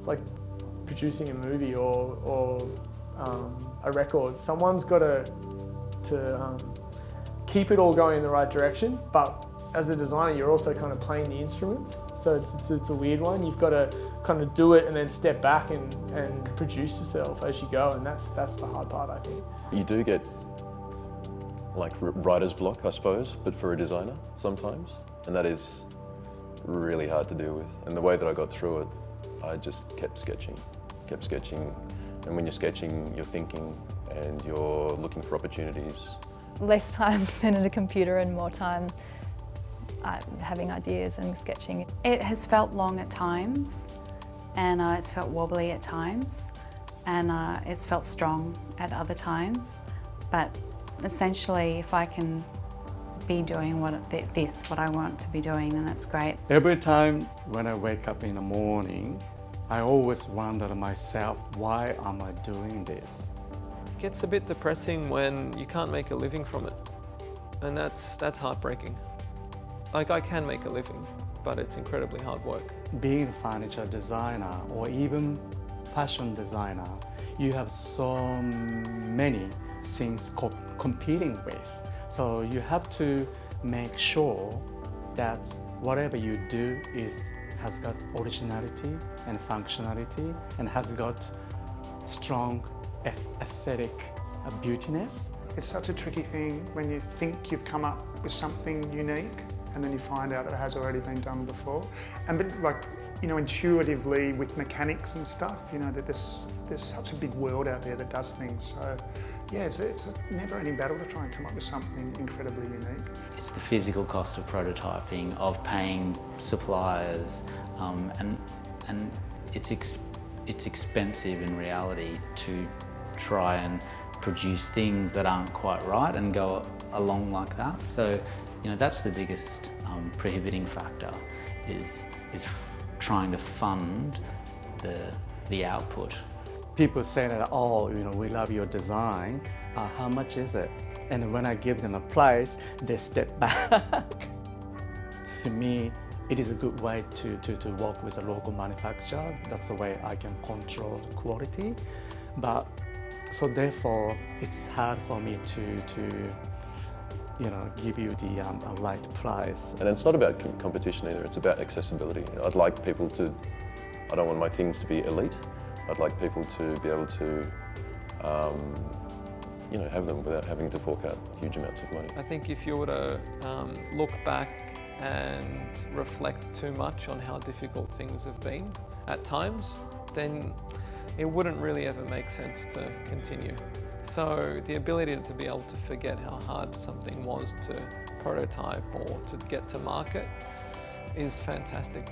like producing a movie or a record. Someone's got to keep it all going in the right direction, but as a designer, you're also kind of playing the instruments. So it's a weird one. You've got to kind of do it and then step back and produce yourself as you go, and that's the hard part, I think. You do get like writer's block, I suppose, but for a designer sometimes, and that is really hard to deal with. And the way that I got through it, I just kept sketching, and when you're sketching, you're thinking and you're looking for opportunities. Less time spent at a computer and more time having ideas and sketching. It has felt long at times, and it's felt wobbly at times, and it's felt strong at other times. But essentially, if I can be doing what I want to be doing, then that's great. Every time when I wake up in the morning, I always wonder to myself, why am I doing this? It gets a bit depressing when you can't make a living from it, and that's heartbreaking. Like, I can make a living, but it's incredibly hard work. Being a furniture designer or even fashion designer, you have so many things competing with. So you have to make sure that whatever you do has got originality and functionality and has got strong aesthetic beautiness. It's such a tricky thing when you think you've come up with something unique and then you find out that it has already been done before. But like, you know, intuitively with mechanics and stuff, you know, that there's such a big world out there that does things. So yeah, it's a never-ending battle to try and come up with something incredibly unique. It's the physical cost of prototyping, of paying suppliers, and it's expensive in reality to try and produce things that aren't quite right and go along like that. So, you know, that's the biggest prohibiting factor is trying to fund the output. People say that, oh, you know, we love your design. How much is it? And when I give them a price, they step back. To me, it is a good way to work with a local manufacturer. That's the way I can control the quality. But so therefore, it's hard for me to you know, give you the right price. And it's not about competition either, it's about accessibility. I'd like people to, I don't want my things to be elite. I'd like people to be able to, you know, have them without having to fork out huge amounts of money. I think if you were to look back and reflect too much on how difficult things have been at times, then it wouldn't really ever make sense to continue. So the ability to be able to forget how hard something was to prototype or to get to market is fantastic.